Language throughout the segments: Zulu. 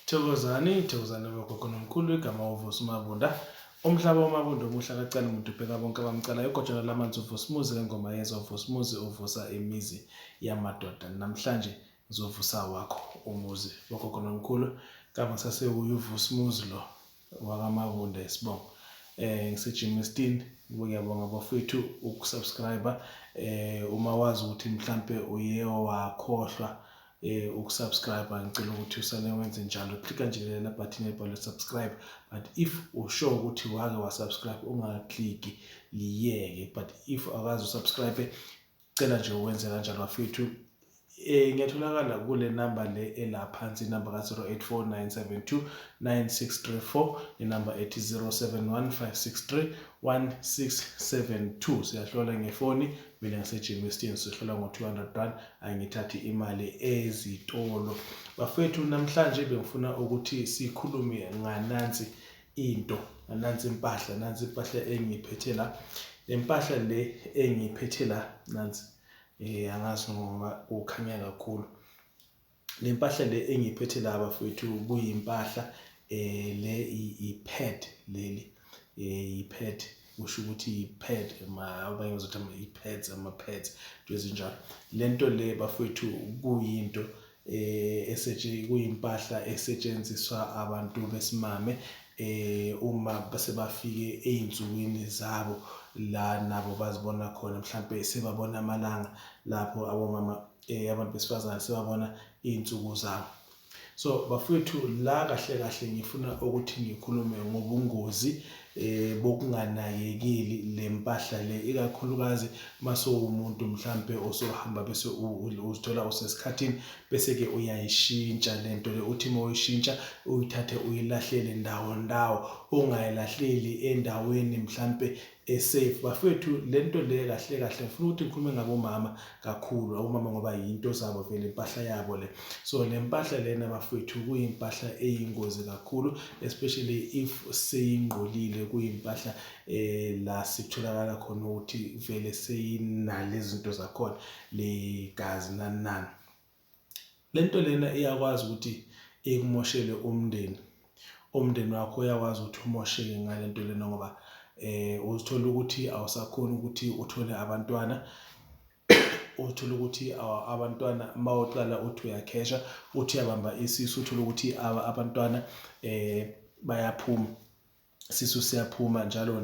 Thokozani bogogo nomkhulu igama uVusi Mabunda. Umhlaba wamabunda omuhle akacala umuntu ubheka bonke abamcalayo. Igojana lamanzi uVusimuzi ngengoma yezwa uVusimuzi uvusa imizi yamadoda. Namhlanje ngizovusa wakho umuzi bogogo nomkhulu. Igama sasewuye uVusimuzi lo wakamabunda esibongo. NgiseJimmiston. Ngiyabonga bafethu ukusubscribe. Uma wazi ukuthi mhlambe uye wakhohlwa ukusubscribe, ngicela ukuthi usale wenze njalo. Klika nje leli button elibhalwe subscribe, but if usure ukuthi wake wasubscribe ungakliki liyeke, but if akazi usubscribe cela nje uwenze kanjalo bafethu. Ngiyatholakala kule number le elaphansi, inamba ka 0849729634, inamba ethi 0715631672. Siyahlola ngefoni, mina ngiseJimmiston, sihlola ngo200 angithathi imali ezitolo. Bafethu namhlanje bengifuna ukuthi sikhulume nganansi into, nansi impahla, nansi impahla engiyiphethe la. Le mpahla le engiyiphethe la nansi angazi ngoba ukhanya kakhulu. Le mpahla le engiyiphethe la bafethu kuyimpahla le i-pad leli i-pad, kusho ukuthi i-pad abanye bazothi i-pads, ama-pads ezinjalo. Lento le bafethu kuyinto kuyimpahla esetshenziswa abantu besimame uma sebafike ey'nsukwini zabo la nabo bazibona khona, mhlambe sebabona amalanga lapho abomama abantu besifazane sebabona iy'nsuku zabo. So bafethu la kahle kahle ngifuna ukuthi ngikhulume ngobungozi bokunganakekeli le mpahla le, ikakhulukazi masowumuntu mhlambe osohamba bese uzithola usesikhathini bese ke uyayishintsha lento le. Uthi mawuyishintsha uyithathe uyilahlele ndawo, ungayilahleli endaweni mhlambe safe. Bafethu lento le kahle kahle ngifuna ukuthi ngikhulume ngabomama kakhulu, abomama ngoba yinto zabo vele impahla yabo le. So le mpahla lena bafethu kuyimpahla eyingozi kakhulu, especially if seyingqolile. Kuyimpahla la sitholakala khona ukuthi vele seyinalezi zinto zakhona, le gazi nani. Lento lena iyakwazi ukuthi ikumoshele umndeni wakho, uyakwazi ukuthi umosheke ngalento lena ngoba uzithola ukuthi awusakhona ukuthi uthole abantwana. Uthola ukuthi abantwana mawuqala uthi uyakhesha, uthi uyabamba isisu, uthola ukuthi abantwana bayaphuma, isisu siyaphuma njalo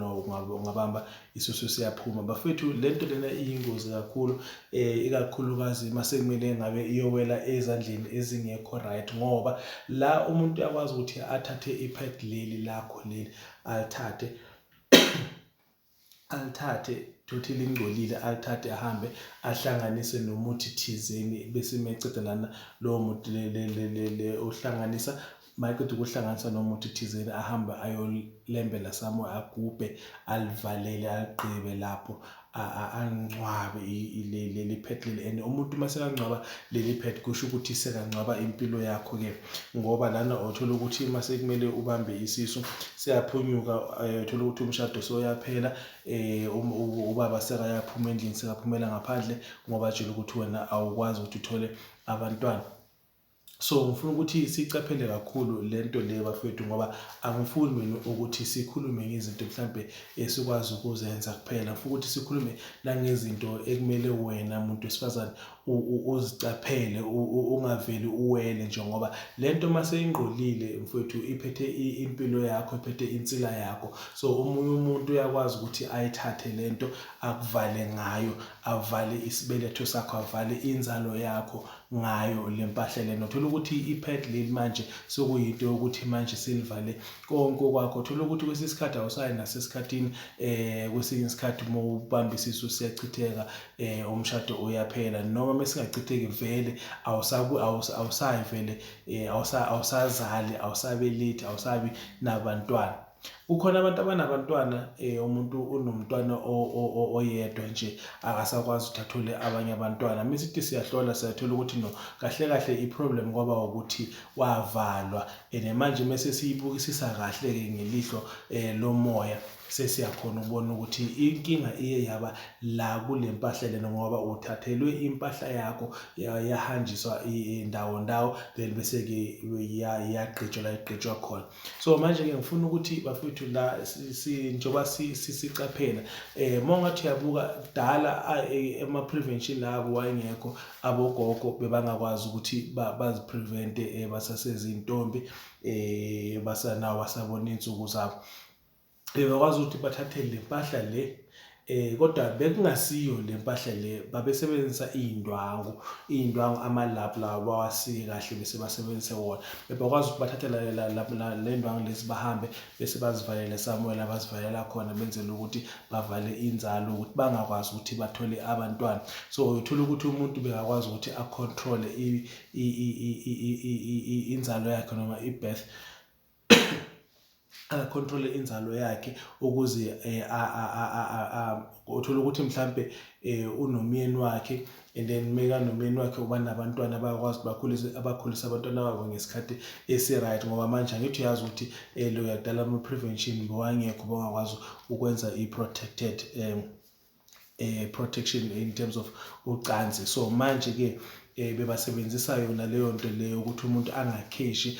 ungabamba isisu siyaphuma. Bafethu lento lena iyingozi kakhulu, ikakhulukazi mase kumele ngabe iyowela ezandleni ezingekho right, ngoba la umuntu uyakwazi ukuthi athathe ipad leli lakho leli alithathe tothi lingcolile, alithathe ahambe ahlanganise nomuthi thizeni bese meceda lana lowo muthi le uhlanganisa. Mayaqeda ukuhlanganisa nomuthi thizeni ahambe ayolembela somewhere, agubhe, alivalele, aligqibe lapho, angcwabe leli pad leli. And umuntu mase kangcwaba leli pad kusho ukuthi sekangcwaba impilo yakho ke, ngoba lana uthola ukuthi mase kumele ubambe isisu siyaphunyuka, uthola ukuthi umshado soyaphela, ubaba sekayaphuma endlini, sekaphumela ngaphandle ngoba tshela ukuthi wena awukwazi ukuthi uthole abantwana. So ngifuna ukuthi sicaphele kakhulu lento le bafethu, ngoba angifuni mina ukuthi sikhulume ngezinto mhlambe esikwazi ukuzenza kuphela. Ngifuna ukuthi sikhulume nangezinto ekumele wena muntu wesifazane uzicaphele, ungaveli uwele nje, ngoba lento mase ingqolile mfethu iphethe impilo yakho, iphethe insila yakho. So omunye umuntu uyakwazi ukuthi ayithathe lento akuvale ngayo, avale isibeletho sakho, avale inzalo yakho ngayo le mpahla lena. Uthola ukuthi ipad leli manje sokuyinto yokuthi manje silivale konke kwakho. Uthola ukuthi kwesinye isikhathi awusayi nasesikhathini, kwesinye isikhathi uma ubamba isisu siyachitheka, umshado uyaphela, noma mesingachitheki vele awusayi vele, awusazali, awusabelethe, awusabi nabantwana. Kukhona abantu abanabantwana, umuntu unomntwana oyedwa nje akasakwazi ukuthi athole abanye abantwana. Mesithi siyahlola siyathola ukuthi no, kahle kahle i-problem kwaba ukuthi wavalwa, and manje mese siyibukisisa kahle-ke ngelihlo lomoya sesiyakhona ukubona ukuthi inkinga iye yaba la kule mpahla lena, ngoba uthathelwe impahla yakho yahanjiswa ndawo then bese-ke yagqitshwa la igqitshwa khona. So manje-ke ngifuna ukuthi bafowethu la njengoba sicaphela, uma ungathi uyabuka kudala ama-prevention labo wayengekho, abogogo bebangakwazi ukuthi baziprevente basasezintombi, basabona iy'nsuku zabo. Bekwazi ukuthi bathathe le mpahla le, kodwa bekungasiyo le mpahla le, babesebenzisa iy'ndwangu, amalaphu lawa bawasike kahle bese basebenzise wona. Bebakwazi ukuthi bathathe le ndwangu lezi bahambe bese bazivalele somewhere la bazivalela khona, benzele ukuthi bavale inzalo ukuthi bangakwazi ukuthi bathole abantwana. So uthola ukuthi umuntu bekakwazi ukuthi acontrol inzalo yakhe noma i-birth, akontrole inzalo yakhe ukuze uthola ukuthi mhlambe unomyeni wakhe, and then mekanomyeni wakhe uba nabantwana bayakwazi bakhulise abantwana babo ngesikhathi esi-right, ngoba manje angithi uyazi ukuthi lo yakudala ama-prevention bewangekho, bangakwazi ukwenza i-protected protection in terms of ucansi. So manje-ke bebasebenzisa yona leyo nto leyo ukuthi umuntu angakheshi,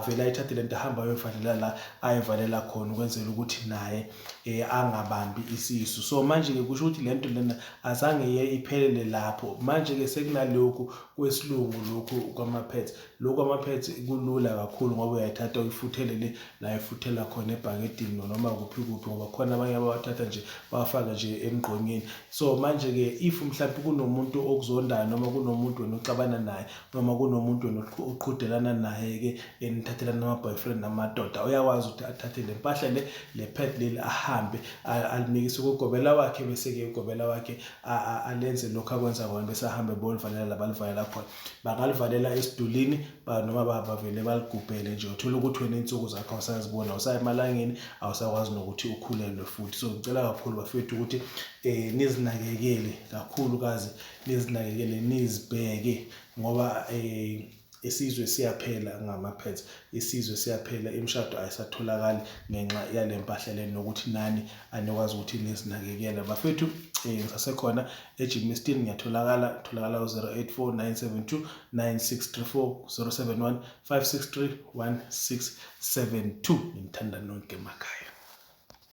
vele ayithathe lento ahamba ayoyivalela la ayivalela khona ukwenzela ukuthi naye angabambi isisu. So manje-ke kusho ukuthi lento lena azange iphelele lapho. Manje-ke sekunalokhu kwesilungu lokhu kwama-pads. Lokhu kwama-pads kulula kakhulu ngoba uyayithatha uyifuthelele la ifuthela khona ebhakedini noma kuphi ngoba khona abanye abawathatha nje bawafaka nje emgqonyeni. So manje-ke if mhlawumbe kunomuntu okuzondayo noma kunomuntu wena uxabana naye noma kunomuntu wena oqhudelana naye-ke nithathelana nama-boyfriend namadoda, uyakwazi ukuthi athathe le mpahla le pad leli ahambe alimikise kugobela wakhe, bese-ke ugobela wakhe alenze lokhu akwenza kona, bese ahambe bolivalela la balivalela khona. Bangalivalela esidulini noma bavele baligubhele nje. Uthola ukuthi wena iy'nsuku zakho awusazibona, awusayi emalangeni, awusakwazi nokuthi ukhulelwe futhi. So ngicela kakhulu bafethu ukuthi nizinakekele kakhulukazi, nizinakekele, nizibheke ngoba isizwe siyaphela ngama-pads, isizwe siyaphela, imishado ayisatholakali ngenxa yale mpahla le, nokuthi nani anikwazi ukuthi nizinakekele bafethu. Ngisasekhona eGymston, tholakala ku-084 972 9634, 071 563 1672. Ngithanda nonke emakhaya.